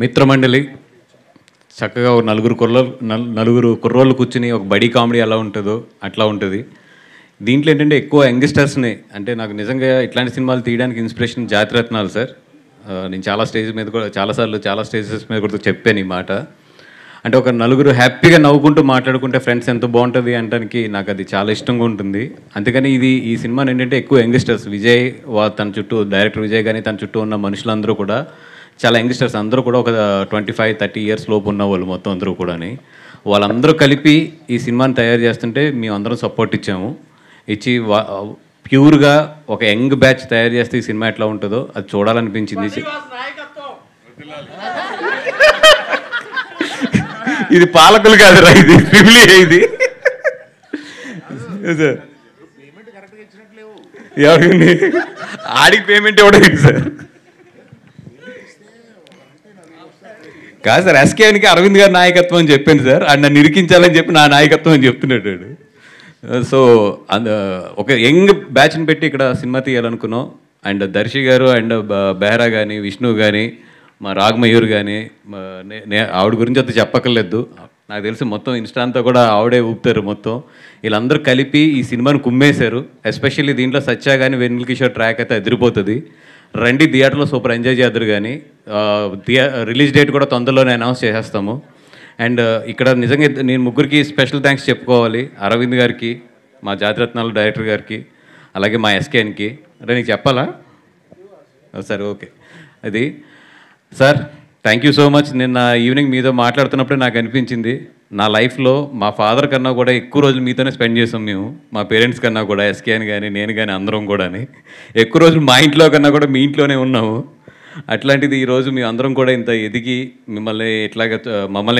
మిత్రమండలి చక్కగా ఒక నలుగురు కుర్రోళ్ళు కూర్చుని ఒక బడీ కామెడీ ఎలా ఉంటుందో అట్లా ఉంటుంది. దీంట్లో ఏంటంటే ఎక్కువ యంగ్స్టర్స్ని, అంటే నాకు నిజంగా ఇట్లాంటి సినిమాలు తీయడానికి ఇన్స్పిరేషన్ జాతిరత్నాలు సార్. నేను చాలా స్టేజ్ మీద కూడా చాలా స్టేజెస్ మీద కూడా చెప్పాను ఈ మాట. అంటే ఒక నలుగురు హ్యాపీగా నవ్వుకుంటూ మాట్లాడుకుంటే ఫ్రెండ్స్ ఎంత బాగుంటుంది అనడానికి నాకు అది చాలా ఇష్టంగా ఉంటుంది. అందుకని ఈ సినిమాని ఏంటంటే ఎక్కువ యంగ్స్టర్స్, విజయ్ తన చుట్టూ, డైరెక్టర్ విజయ్ కానీ తన చుట్టూ ఉన్న మనుషులందరూ కూడా చాలా యంగ్స్టర్స్, అందరూ కూడా ఒక 25-30 ఇయర్స్ లోపు ఉన్న వాళ్ళు మొత్తం అందరూ కూడా. వాళ్ళందరూ కలిపి ఈ సినిమాని తయారు చేస్తుంటే మేము అందరం సపోర్ట్ ఇచ్చి ప్యూర్గా ఒక యంగ్ బ్యాచ్ తయారు చేస్తే ఈ సినిమా ఎట్లా ఉంటుందో అది చూడాలనిపించింది. ఇది పాలకులు కాదురా, ఇది ఫ్యామిలీ. ఇది ఎవరికి ఆడికి పేమెంట్ ఇవ్వడం సార్ కాదు సార్. ఎస్కేఎన్కి అరవింద్ గారి నాయకత్వం అని చెప్పాను సార్. ఆయన నన్ను ఇరికించాలని చెప్పి నా నాయకత్వం అని చెప్తున్నాడు. సో ఒక యంగ్ బ్యాచ్ని పెట్టి ఇక్కడ సినిమా తీయాలనుకున్నాం. అండ్ దర్శి గారు అండ్ బెహ్రా కానీ, విష్ణు కానీ, మా రాగమయూర్ కానీ, ఆవిడ గురించి అంత చెప్పక్కర్లేదు. నాకు తెలిసి మొత్తం ఇన్స్టా అంతా కూడా ఆవిడే ఊపుతారు మొత్తం. వీళ్ళందరూ కలిపి ఈ సినిమాని కుమ్మేశారు. ఎస్పెషల్లీ దీంట్లో సత్య కానీ వెన్నెల కిషోర్ ట్రాక్ అయితే ఎదిరిపోతుంది. రండి థియేటర్లో సూపర్ ఎంజాయ్ చేద్దరు. కానీ రిలీజ్ డేట్ కూడా తొందరలోనే అనౌన్స్ చేసేస్తాము. అండ్ ఇక్కడ నిజంగా నేను ముగ్గురికి స్పెషల్ థ్యాంక్స్ చెప్పుకోవాలి. అరవింద్ గారికి, మా జాతిరత్నాలు డైరెక్టర్ గారికి, అలాగే మా ఎస్కేఎన్కి. అంటే నీకు చెప్పాలా? సరే, ఓకే. అది sir, thank you so much. నిన్న ఈవినింగ్ మీతో మాట్లాడుతున్నప్పుడే నాకు అనిపించింది, నా లైఫ్లో మా ఫాదర్ కన్నా కూడా ఎక్కువ రోజులు మీతోనే స్పెండ్ చేసాం మేము. మా పేరెంట్స్ కన్నా కూడా, ఎస్కేఎన్ కానీ, నేను కానీ, అందరం కూడా ఎక్కువ రోజులు మా ఇంట్లో కన్నా కూడా మీ ఇంట్లోనే ఉన్నాము. అట్లాంటిది ఈరోజు మేము అందరం కూడా ఇంత ఎదిగి మమ్మల్ని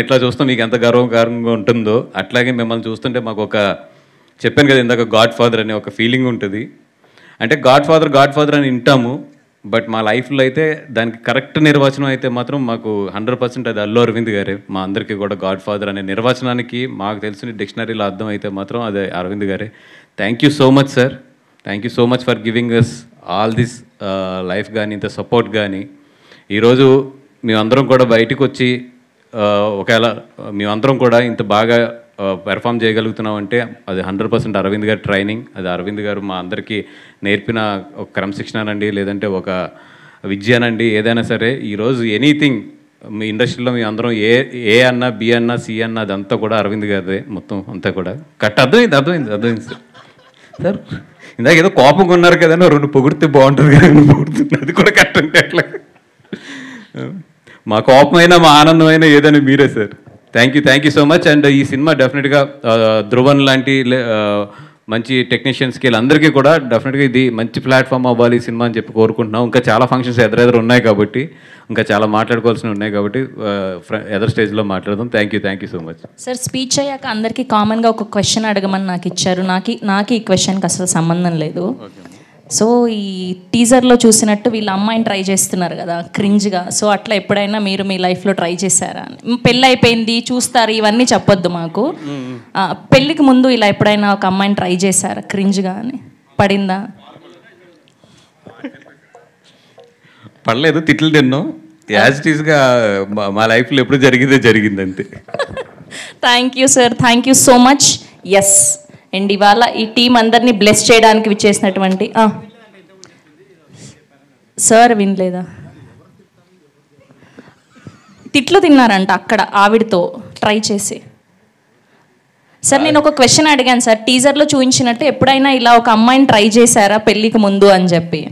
ఎట్లా చూస్తాం మీకు ఎంత గర్వకారంగా ఉంటుందో, అట్లాగే మిమ్మల్ని చూస్తుంటే మాకు చెప్పాను కదా ఇందాక, గాడ్ ఫాదర్ అనే ఒక ఫీలింగ్ ఉంటుంది. అంటే గాడ్ ఫాదర్ అని వింటాము, బట్ మా లైఫ్లో అయితే దానికి కరెక్ట్ నిర్వచనం అయితే మాత్రం మాకు 100% అది అల్లు అరవింద్ గారే. మా అందరికీ కూడా గాడ్ ఫాదర్ అనే నిర్వచనానికి మాకు తెలిసిన డిక్షనరీలో అర్థం అయితే మాత్రం అదే అరవింద్ గారే. Thank you so much sir. Thank you so much for giving us all this life కానీ, ఇంత సపోర్ట్ కానీ. ఈరోజు మేమందరం కూడా బయటకు వచ్చి ఒకవేళ మేమందరం కూడా ఇంత బాగా పెర్ఫామ్ చేయగలుగుతున్నామంటే అది 100% అరవింద్ గారి ట్రైనింగ్. అది అరవింద్ గారు మా అందరికీ నేర్పిన ఒక క్రమశిక్షణనండి, లేదంటే ఒక విద్యనండి, ఏదైనా సరే. ఈరోజు ఎనీథింగ్ మీ ఇండస్ట్రీలో మీ అందరం ఏ అన్నా, బి అన్నా, సి అన్నా, అదంతా కూడా అరవింద్ గారిదే మొత్తం అంతా కూడా. అర్థమైంది సార్. ఇందాక ఏదో కోపంగా ఉన్నారు కదా, 2 పొగిడితే బాగుంటుంది కదా, పొగుడుతుంది. అది కూడా కరెక్ట్ అంటే అట్లా. మా కోపమైనా మా ఆనందమైనా ఏదైనా మీరే sir. Thank you so much. And ఈ సినిమా డెఫినెట్గా ధ్రువన్ లాంటి మంచి టెక్నీషియన్స్కి వీళ్ళందరికీ కూడా డెఫినెట్గా ఇది మంచి ప్లాట్ఫామ్ అవ్వాలి ఈ సినిమా అని చెప్పి కోరుకుంటున్నాం. ఇంకా చాలా ఫంక్షన్స్ ఎదురెదురు ఉన్నాయి కాబట్టి, ఇంకా చాలా మాట్లాడుకోవాల్సినవి ఉన్నాయి కాబట్టి ఎదర్ స్టేజ్లో మాట్లాడదాం. Thank you so much sir. Speech అయ్యాక అందరికీ కామన్గా ఒక క్వశ్చన్ అడగమని నాకు ఇచ్చారు. నాకు ఈ క్వశ్చన్కి అసలు సంబంధం లేదు. సో ఈ టీజర్లో చూసినట్టు వీళ్ళ అమ్మాయిని ట్రై చేస్తున్నారు కదా క్రింజ్గా. సో అట్లా ఎప్పుడైనా మీరు మీ లైఫ్లో ట్రై చేశారా? పెళ్ళి అయిపోయింది చూస్తారు ఇవన్నీ చెప్పొద్దు మాకు. పెళ్ళికి ముందు ఇలా ఎప్పుడైనా ఒక అమ్మాయిని ట్రై చేశారా క్రింజ్గా అని? పడిందా? పడలేదు, తిట్లు తిన్నాం. యాజ్ ఇట్ ఈస్గా మా లైఫ్లో ఎప్పుడు జరిగింది అంతే. Thank you sir, thank you so much. Yes, and ఇవాళ ఈ టీం అందరినీ బ్లెస్ చేయడానికి విచ్చేసినటువంటి సార్ వినలేదా? తిట్లు తిన్నారంట అక్కడ ఆవిడతో ట్రై చేసి. సార్ నేను ఒక క్వశ్చన్ అడిగాను సార్, టీజర్లో చూపించినట్టు ఎప్పుడైనా ఇలా ఒక అమ్మాయిని ట్రై చేశారా పెళ్ళికి ముందు అని చెప్పి?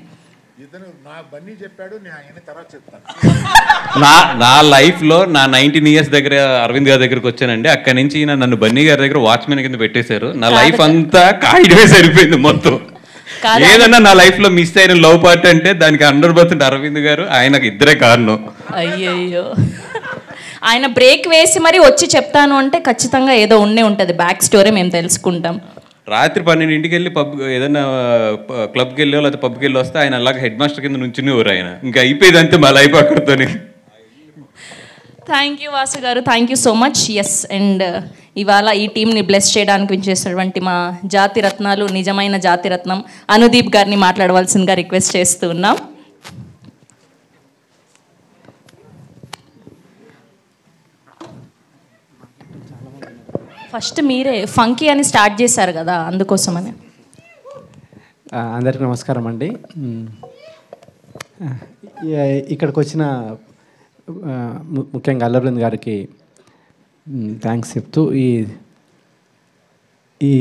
నా లైఫ్లో నా 19 ఇయర్స్ దగ్గర అరవింద్ గారి దగ్గరకు వచ్చానండి. అక్కడి నుంచి నన్ను బన్నీ గారి దగ్గర వాచ్మెన్ కింద పెట్టేశారు. నా లైఫ్ అంతా కాయడమే సరిపోయింది మొత్తం. ఏదన్నా నా లైఫ్లో మిస్ అయిన లవ్ పార్ట్ అంటే దానికి 100% అరవింద్ గారు, ఆయనకు ఇద్దరే కారణం. అయ్యయ్యో, ఆయన బ్రేక్ వేసి మరి వచ్చి చెప్తాను అంటే ఖచ్చితంగా ఏదో ఉండే ఉంటుంది బ్యాక్ స్టోరీ, మేము తెలుసుకుంటాం. రాత్రి 12 వెళ్ళి ఏదైనా క్లబ్కి వెళ్ళో లేకపోతే పబ్కి వెళ్ళి వస్తే ఆయన అలాగే హెడ్ మాస్టర్ కింద నుంచునేవారు. ఆయన ఇంకా అయిపోయేది అంతే మా లైఫ్ అక్కడితోనే. Thank you Vasu garu, thank you so much. Yes, and ఇవాళ ఈ టీంని బ్లెస్ చేయడానికి విచ్చేసినటువంటి మా జాతిరత్నాలు, నిజమైన జాతిరత్నం అనుదీప్ గారిని మాట్లాడవలసిందిగా రిక్వెస్ట్ చేస్తూ ఉన్నాం. ఫస్ట్ మీరే ఫంకీ అని స్టార్ట్ చేశారు కదా, అందుకోసమని. అందరికీ నమస్కారం అండి. ఇక్కడికి వచ్చిన ముఖ్యంగా అల్లర్వింద్ గారికి థ్యాంక్స్ చెప్తూ ఈ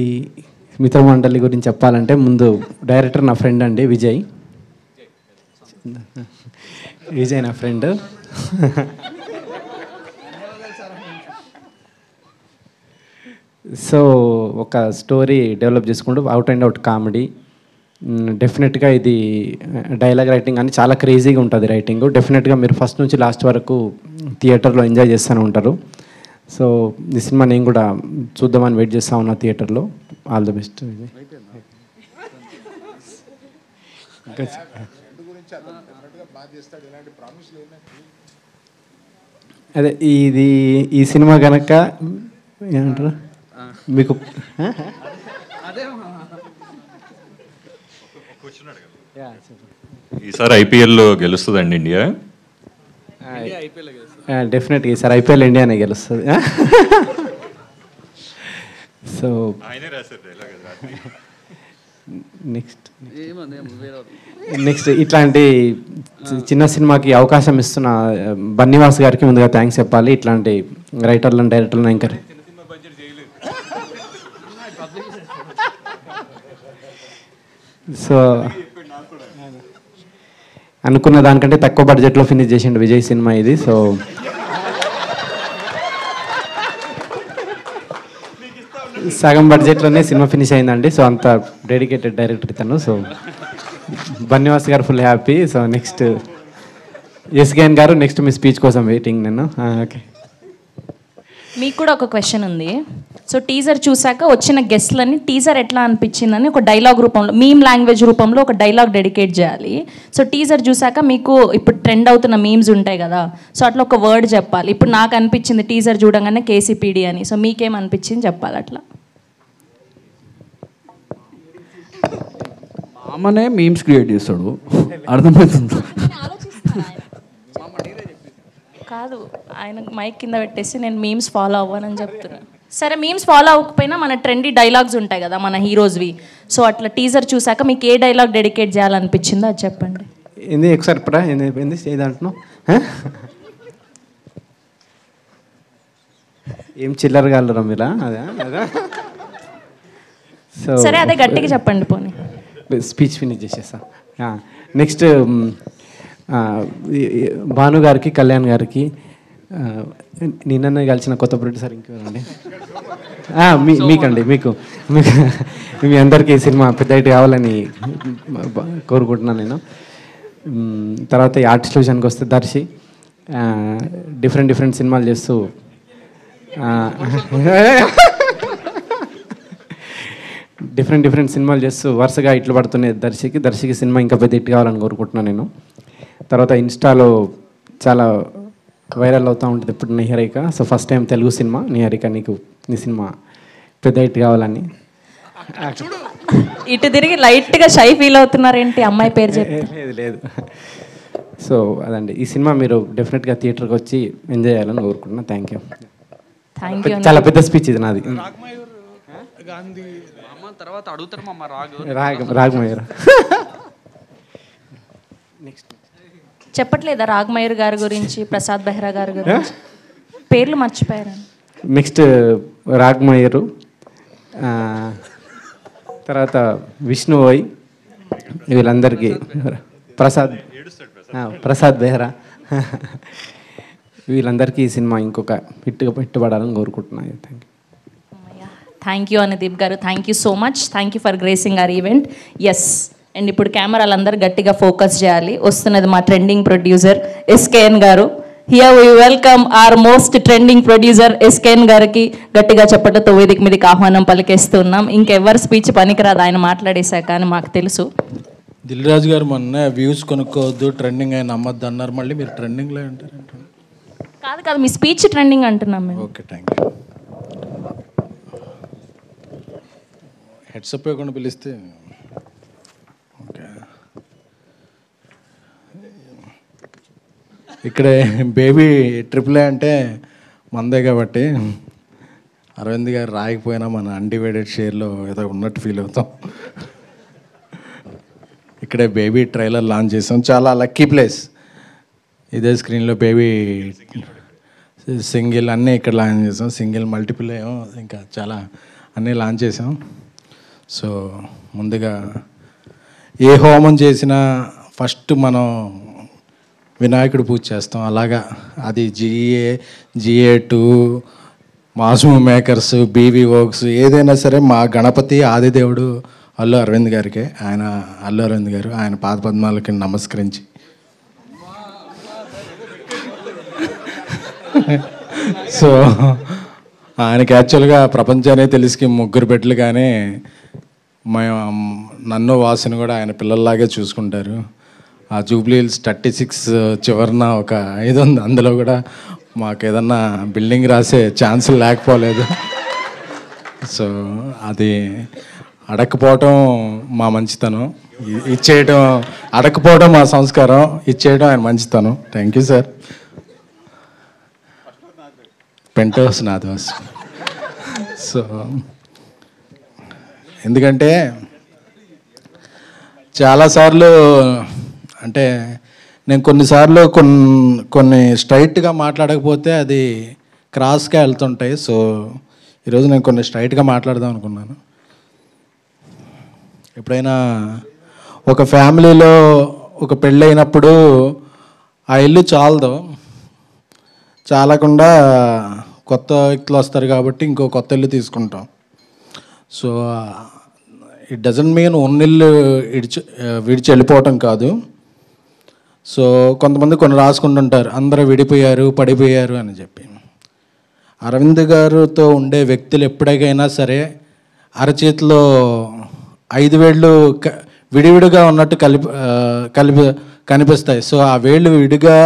మిత్ర మండలి గురించి చెప్పాలంటే ముందు డైరెక్టర్ నా ఫ్రెండ్ అండి, విజయ్ నా ఫ్రెండ్. సో ఒక స్టోరీ డెవలప్ చేసుకుంటూ అవుట్ అండ్ అవుట్ కామెడీ. డెఫినెట్గా ఇది డైలాగ్ రైటింగ్ అని చాలా క్రేజీగా ఉంటుంది రైటింగ్. డెఫినెట్గా మీరు ఫస్ట్ నుంచి లాస్ట్ వరకు థియేటర్లో ఎంజాయ్ చేస్తూనే ఉంటారు. సో ఈ సినిమా నేను కూడా చూద్దామని వెయిట్ చేస్తూ ఉన్నా థియేటర్లో. All the best. అదే ఈ సినిమా కనుక ఏమంటారు మీకు ఈసారి ఐపీఎల్లో గెలుస్తుందండి ఇండియా? డెఫినెట్గా ఈసారి ఐపీఎల్ ఇండియానే గెలుస్తుంది. సో నెక్స్ట్ ఇట్లాంటి చిన్న సినిమాకి అవకాశం ఇస్తున్న బన్నీవాస్ గారికి ముందుగా థ్యాంక్స్ చెప్పాలి. ఇట్లాంటి రైటర్లను డైరెక్టర్లను ఎంకరేజ్. సో అనుకున్న దానికంటే తక్కువ బడ్జెట్లో ఫినిష్ చేసిండు విజయ్ సినిమా ఇది. సో సగం బడ్జెట్లోనే సినిమా ఫినిష్ అయిందండి. సో అంత డెడికేటెడ్ డైరెక్టర్ ఇతను. సో బన్నీవాస్ గారు full happy. So next SKN గారు, నెక్స్ట్ మీ స్పీచ్ కోసం వెయిటింగ్ నేను. ఓకే, మీకు కూడా ఒక క్వశ్చన్ ఉంది. సో టీజర్ చూసాక వచ్చిన గెస్ట్లని టీజర్ ఎట్లా అనిపించిందని ఒక డైలాగ్ రూపంలో, మీమ్ లాంగ్వేజ్ రూపంలో ఒక డైలాగ్ డెడికేట్ చేయాలి. సో టీజర్ చూసాక మీకు ఇప్పుడు ట్రెండ్ అవుతున్న మీమ్స్ ఉంటాయి కదా, సో అట్లా ఒక వర్డ్ చెప్పాలి. ఇప్పుడు నాకు అనిపించింది టీజర్ చూడంగానే కేసీపీడి అని. సో మీకేం అనిపించింది చెప్పాలి అట్లా. మామనే మీమ్స్ క్రియేట్ చేస్తాడు, అర్థమవుతుంది. కాదు, ఆయన మైక్ కింద పెట్టేసి నేను మీమ్స్ ఫాలో అవ్వనని చెప్తున్నాను. సరే, మీమ్స్ ఫాలో అవ్వకపోయినా మన ట్రెండీ డైలాగ్స్ ఉంటాయి కదా మన హీరోస్వి. సో అట్లా టీజర్ చూసాక మీకు ఏ డైలాగ్ డెడికేట్ చేయాలనిపించిందో అది చెప్పండి. ఏంది ఒకసారి ఇప్పుడా ఏంది ఏదంటున్నావు? ఏం చిల్లరగా వెళ్ళరా మీరా? అదే అదే. సో సరే, అదే గట్టిగా చెప్పండి పోనీ. స్పీచ్ ఫినిష్ చేసేస్తా. నెక్స్ట్ భాను గారికి, కళ్యాణ్ గారికి, నిన్ననే కలిసిన కొత్త ప్రొడ్యూసర్ ఇంకెవరండి, మీకండి, మీకు మీ అందరికీ ఈ సినిమా పెద్ద హిట్ కావాలని కోరుకుంటున్నాను నేను. తర్వాత ఈ ఆర్టిస్ట్ విషయానికి వస్తే దర్శి డిఫరెంట్ సినిమాలు చేస్తూ డిఫరెంట్ సినిమాలు చేస్తూ వరుసగా ఇట్లు పడుతున్నాయి దర్శికి సినిమా ఇంకా పెద్ద హిట్ కావాలని కోరుకుంటున్నాను నేను. తర్వాత ఇన్స్టాలో చాలా వైరల్ అవుతూ ఉంటుంది ఇప్పుడు Niharika. So first time Telugu cinema Niharika, నీ సినిమా పెద్ద హిట్ కావాలని. ఇటు తిరిగి లైట్గా షై ఫీల్ అవుతున్నారేంటి అమ్మాయి పేరు చెప్పి? లేదు. సో అదండి, ఈ సినిమా మీరు డెఫినెట్గా థియేటర్కి వచ్చి ఎంజాయ్ చేయాలని కోరుకుంటున్నాను. Thank you. చాలా పెద్ద స్పీచ్ ఇది నాది. తర్వాత అడుగుతారు మా రాగమయూర్. నెక్స్ట్ చెప్పట్లేదా రాగమయూర్ గారి గురించి, ప్రసాద్ బెహ్రా గారి గురించి? పేర్లు మర్చిపోయారు. నెక్స్ట్ రాగమయూరు, తర్వాత విష్ణువోయ్, వీళ్ళందరికీ, ప్రసాద్ బెహ్రా, వీళ్ళందరికీ ఈ సినిమా ఇంకొక పెట్టుబడాలని కోరుకుంటున్నాను. Thank you Anudeep garu. Thank you so much. Thank you for gracing our event. Yes, and ఇప్పుడు కెమెరాలందరూ గట్టిగా ఫోకస్ చేయాలి. వస్తున్నది మా trending producer SKN garu. Here we welcome our most trending producer SKN గారికి గట్టిగా చెప్పటంతో వేదిక మీదకి ఆహ్వానం పలికేస్తున్నాం. ఇంకెవరు స్పీచ్ పనికిరాదు, ఆయన మాట్లాడేశాక అని మాకు తెలుసు. దిల్ రాజు గారు మొన్న వ్యూస్ కొనుక్కోవద్దు, ట్రెండింగ్ అయిన అమ్మద్దు అన్నారు. మళ్ళీ మీరు ట్రెండింగ్లో ఉంటారు. కాదు, మీ స్పీచ్ ట్రెండింగ్ అంటున్నాం మేము. Okay, thank you. హెడ్సప్ ఇవ్వకుండా పిలిస్తే ఓకే. ఇక్కడే బేబీ ట్రిపుల్ ఏ అంటే మందే కాబట్టి అరవింద్ గారు రాయకపోయినా మన అన్డివైడెడ్ షేర్లో ఏదో ఉన్నట్టు ఫీల్ అవుతాం. ఇక్కడే బేబీ ట్రైలర్ లాంచ్ చేసాం, చాలా లక్కీ ప్లేస్. ఇదే స్క్రీన్లో బేబీ సింగిల్ అన్నీ ఇక్కడ లాంచ్ చేసాం, సింగిల్ మల్టిపుల్ ఏమో ఇంకా చాలా అన్నీ లాంచ్ చేసాం. సో ముందుగా ఏ హోమం చేసినా ఫస్ట్ మనం వినాయకుడు పూజ చేస్తాం. అలాగా అది GA2 Masoom makers, BV works ఏదైనా సరే మా గణపతి ఆదిదేవుడు అల్లు అరవింద్ గారికి, అల్లు అరవింద్ గారు ఆయన పాదపద్మాలకి నమస్కరించి సో ఆయనకి యాక్చువల్గా ప్రపంచానే తెలిసి 3 బిడ్డలు, కానీ నన్ను వాసుని కూడా ఆయన పిల్లల్లాగే చూసుకుంటారు. ఆ జూబ్లీహిల్స్ 36 చివరన ఒక 5 ఉంది, అందులో కూడా మాకు ఏదన్నా బిల్డింగ్ రాసే ఛాన్స్ లేకపోలేదు. సో అది అడగకపోవటం మా మంచితనం, ఇచ్చేయటం అడగకపోవడం మా సంస్కారం, ఇచ్చేయడం ఆయన మంచితనం. Thank you sir. పెంటోస్ నాథవాస్. సో ఎందుకంటే చాలాసార్లు అంటే నేను కొన్నిసార్లు కొన్ని స్ట్రైట్గా మాట్లాడకపోతే అది క్రాస్గా వెళ్తుంటాయి. సో ఈరోజు నేను కొన్ని స్ట్రైట్గా మాట్లాడదాం అనుకున్నాను. ఎప్పుడైనా ఒక ఫ్యామిలీలో ఒక పెళ్ళైనప్పుడు ఆ ఇల్లు చాలకుండా కొత్త వ్యక్తులు వస్తారు కాబట్టి ఇంకో కొత్త ఇల్లు తీసుకుంటాం. సో ఇట్ డజంట్ మీన్ ఉన్నిల్లు విడిచి వెళ్ళిపోవటం కాదు. సో కొంతమంది కొన్ని రాసుకుంటుంటారు, అందరూ విడిపోయారు, పడిపోయారు అని చెప్పి. అరవింద్ గారితో ఉండే వ్యక్తులు ఎప్పటికైనా సరే అరచేతిలో 5 వేళ్ళు విడివిడిగా ఉన్నట్టు కనిపిస్తాయి. సో ఆ వేళ్ళు విడిగా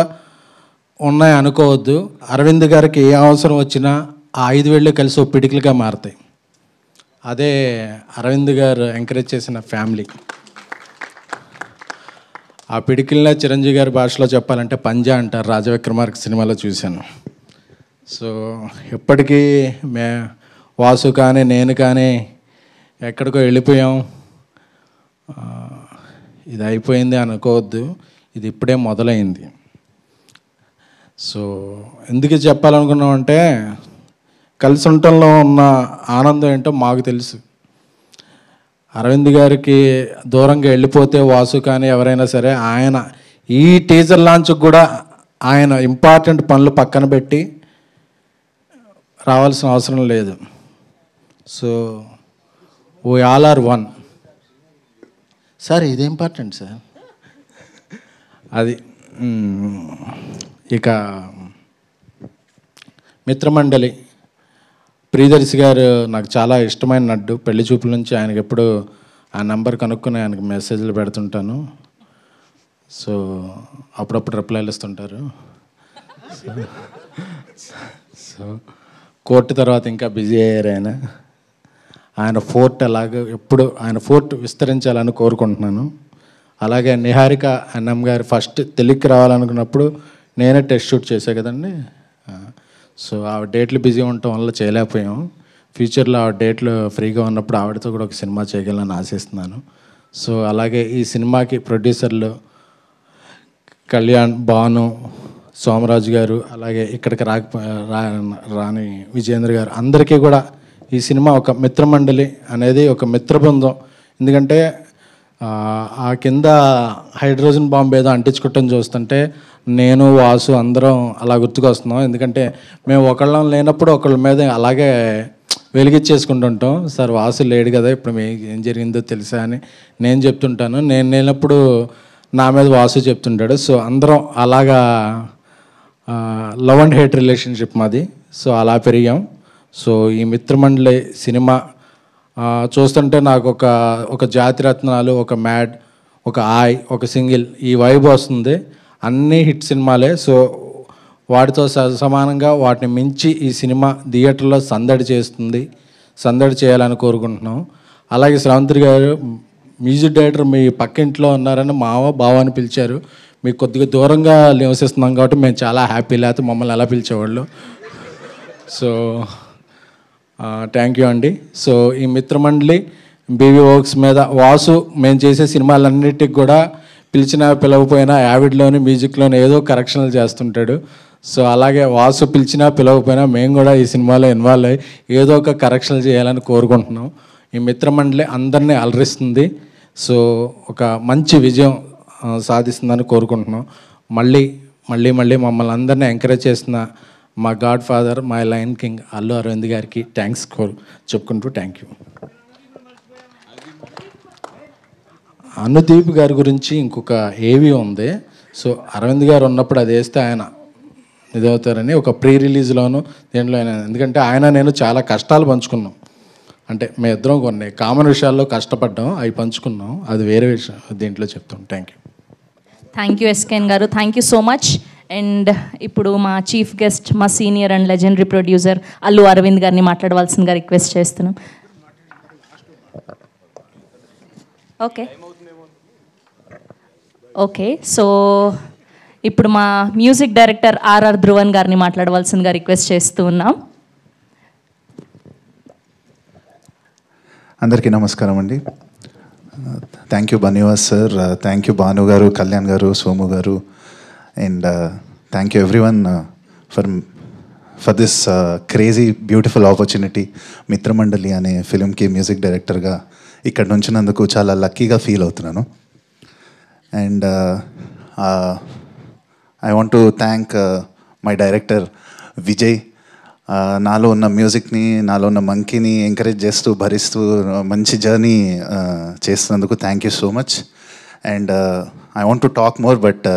ఉన్నాయి అనుకోవద్దు. అరవింద్ గారికి ఏ అవసరం వచ్చినా ఆ 5 వేళ్ళు కలిసి ఒక పిడికిలుగా మారుతాయి. అదే అరవింద్ గారు ఎంకరేజ్ చేసిన ఫ్యామిలీ. ఆ పిడికిల్నే చిరంజీవి గారి భాషలో చెప్పాలంటే పంజా అంటారు, రాజవిక్రమార్క సినిమాలో చూశాను. సో ఎప్పటికీ వాసు కానీ నేను కానీ ఎక్కడికో వెళ్ళిపోయాం, ఇది అయిపోయింది అనుకోవద్దు, ఇది ఇప్పుడే మొదలైంది. సో ఎందుకు చెప్పాలనుకున్నామంటే కలిసి ఉండటంలో ఉన్న ఆనందం ఏంటో మాకు తెలుసు. అరవింద్ గారికి దూరంగా వెళ్ళిపోతే వాసు కానీ ఎవరైనా సరే ఆయన ఈ టీజర్ లాంచ్కి కూడా ఆయన ఇంపార్టెంట్ పనులు పక్కన పెట్టి రావాల్సిన అవసరం లేదు. So we all are one. Sir ఇది ఇంపార్టెంట్ సార్. అది ఇక మిత్రమండలి ప్రియదర్శి గారు నాకు చాలా ఇష్టమైన నడ్డు. పెళ్లి చూపుల నుంచి ఆయనకి ఎప్పుడు ఆ నెంబర్ కనుక్కొని ఆయనకు మెసేజ్లు పెడుతుంటాను. సో అప్పుడప్పుడు రిప్లైలు ఇస్తుంటారు. సో కోర్టు తర్వాత ఇంకా బిజీ అయ్యారు ఆయన ఫోర్ట్ అలాగే ఎప్పుడు ఆయన ఫోర్ట్ విస్తరించాలని కోరుకుంటున్నాను. అలాగే నిహారిక అన్నం గారు ఫస్ట్ తెలుగుకి రావాలనుకున్నప్పుడు నేనే టెస్ట్ షూట్ చేశా కదండి. సో ఆ డేట్లు బిజీ ఉండటం వల్ల చేయలేకపోయాం. ఫ్యూచర్లో ఆ డేట్లు ఫ్రీగా ఉన్నప్పుడు ఆవిడతో కూడా ఒక సినిమా చేయగలని ఆశిస్తున్నాను. సో అలాగే ఈ సినిమాకి ప్రొడ్యూసర్లు కళ్యాణ్, భాను, సోమరాజు గారు, అలాగే ఇక్కడికి రాని విజేంద్ర గారు, అందరికీ కూడా ఈ సినిమా ఒక మిత్రమండలి అనేది ఒక మిత్ర బృందం. ఎందుకంటే ఆ కింద హైడ్రోజన్ బాంబు ఏదో అంటించుకోవటం చూస్తుంటే నేను వాసు అందరం అలా గుర్తుకొస్తున్నాం. ఎందుకంటే మేము ఒకళ్ళం లేనప్పుడు ఒకళ్ళ మీద అలాగే వెలిగించేసుకుంటుంటాం. సార్ వాసు లేడు కదా, ఇప్పుడు ఏం జరిగిందో తెలుసా అని నేను చెప్తుంటాను. నేను లేనప్పుడు నా మీద వాసు చెప్తుంటాడు. సో అందరం అలాగా లవ్ అండ్ హేట్ రిలేషన్షిప్ మాది. సో అలా పెరిగాం. సో ఈ మిత్రమండలి సినిమా చూస్తుంటే నాకు ఒక జాతిరత్నాలు, ఒక మ్యాడ్, ఒక ఆయ్, ఒక సింగిల్ ఈ వైబ్ వస్తుంది. అన్నీ హిట్ సినిమాలే. సో వాటితో సమానంగా వాటిని మించి ఈ సినిమా థియేటర్లో సందడి చేయాలని కోరుకుంటున్నాం. అలాగే శ్రావంతి గారు మ్యూజిక్ డైరెక్టర్ మీ పక్కింట్లో ఉన్నారని బావ అని పిలిచారు. మీకు కొద్దిగా దూరంగా నివసిస్తున్నాం కాబట్టి మేము చాలా హ్యాపీ. లేకపోతే మమ్మల్ని ఎలా పిలిచేవాళ్ళు. సో థ్యాంక్ యూ అండి. సో ఈ మిత్రమండలి బీవీ వర్క్స్ మీద వాసు మేము చేసే సినిమాలన్నిటికి కూడా పిలిచినా పిలవకపోయినా యావిడ్లోని మ్యూజిక్లోని ఏదో కరెక్షన్లు చేస్తుంటాడు. సో అలాగే వాసు పిలిచినా పిలవకపోయినా మేము కూడా ఈ సినిమాలో ఇన్వాల్వ్ అయ్యి ఏదో ఒక కరెక్షన్లు చేయాలని కోరుకుంటున్నాం. ఈ మిత్రమండలి అందరినీ అలరిస్తుంది. సో ఒక మంచి విజయం సాధిస్తుందని కోరుకుంటున్నాం. మళ్ళీ మళ్ళీ మళ్ళీ మమ్మల్ని అందరినీ ఎంకరేజ్ చేసిన మా god father, my lion king Allu Arvind గారికి థ్యాంక్స్ చెప్పుకుంటూ థ్యాంక్ యూ. అనుదీప్ గారి గురించి ఇంకొక ఏవి ఉంది. సో అరవింద్ గారు ఉన్నప్పుడు అది వేస్తే ఆయన ఇదవుతారని ఒక ప్రీ రిలీజ్లోను దేంట్లో అయినా, ఎందుకంటే ఆయన నేను చాలా కష్టాలు పంచుకున్నాం. అంటే మేము ఇద్దరం కొన్ని కామన్ విషయాల్లో కష్టపడ్డాం, అవి పంచుకున్నాం. అది వేరే విషయం, దీంట్లో చెప్తాం. Thank you. Thank you SKN garu, thank you so much. And ఇప్పుడు మా చీఫ్ గెస్ట్, మా senior and legendary producer Allu Arvind గారిని మాట్లాడవలసిందిగా రిక్వెస్ట్ చేస్తున్నాం. ఓకే, సో ఇప్పుడు మా మ్యూజిక్ డైరెక్టర్ ఆర్ఆర్ ధ్రువన్ గారిని మాట్లాడవలసిందిగా రిక్వెస్ట్ చేస్తూ ఉన్నాం. అందరికీ నమస్కారం అండి. Thank you Bunny Vas sir, thank you Bhanu గారు, కళ్యాణ్ గారు, సోము గారు, and thank you everyone for this crazy beautiful opportunity. మిత్రమండలి అనే ఫిలింకి మ్యూజిక్ డైరెక్టర్గా ఇక్కడ నుంచినందుకు చాలా లక్కీగా ఫీల్ అవుతున్నాను. And I want to thank my director Vijay. నాలో ఉన్న మ్యూజిక్ని, నాలో ఉన్న మంకీని ఎంకరేజ్ చేస్తూ భరిస్తూ మంచి జర్నీ చేస్తున్నందుకు thank you so much. And I want to talk more, but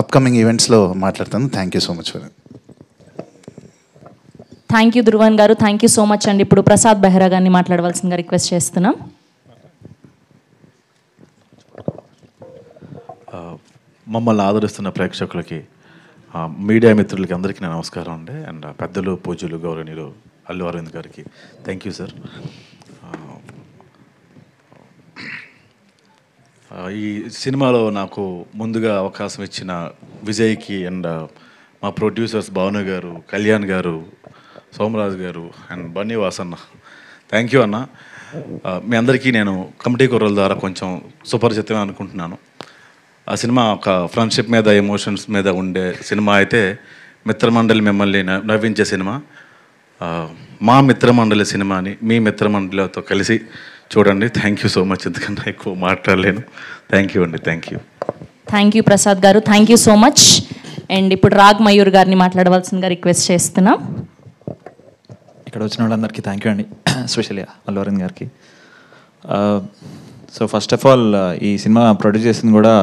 upcoming ఈవెంట్స్లో మాట్లాడతాను. Thank you so much for. Thank you Dhruvan garu, thank you so much అండి. ఇప్పుడు ప్రసాద్ బెహ్రా గారిని మాట్లాడవలసిందిగా రిక్వెస్ట్ చేస్తున్నాం. మమ్మల్ని ఆదరిస్తున్న ప్రేక్షకులకి, మీడియా మిత్రులకి అందరికీ నా నమస్కారం అండి. అండ్ పెద్దలు, పూజ్యులు, గౌరవనీయులు అల్లు అరవింద్ గారికి థ్యాంక్ యూ సార్. ఈ సినిమాలో నాకు ముందుగా అవకాశం ఇచ్చిన విజయ్కి అండ్ మా ప్రొడ్యూసర్స్ భావన గారు, కళ్యాణ్ గారు, సోమరాజు గారు అండ్ బన్నీవాస్ అన్న, థ్యాంక్ యూ అన్న. మీ అందరికీ నేను కమిటీ కుర్రల ద్వారా కొంచెం సుపరిచితం అనుకుంటున్నాను. ఆ సినిమా ఒక ఫ్రెండ్షిప్ మీద, ఎమోషన్స్ మీద ఉండే సినిమా అయితే మిత్రమండలి మిమ్మల్ని నవ్వించే సినిమా. మా మిత్రమండలి సినిమాని మీ మిత్రమండలితో కలిసి చూడండి. Thank you so much. ఎందుకన్నా ఎక్కువ మాట్లాడలేను. థ్యాంక్ యూ అండి. Thank you. Thank you Prasad garu, thank you so much. And ఇప్పుడు రాగ్ మయూర్ గారిని మాట్లాడవలసిందిగా రిక్వెస్ట్ చేస్తున్నాం. ఇక్కడ వచ్చిన వాళ్ళందరికీ థ్యాంక్ యూ అండి, ఎస్పెషల్లీ అల్లు అరవింద్ గారికి. సో ఫస్ట్ ఆఫ్ ఆల్ ఈ సినిమా ప్రొడ్యూస్ చేసింది కూడా,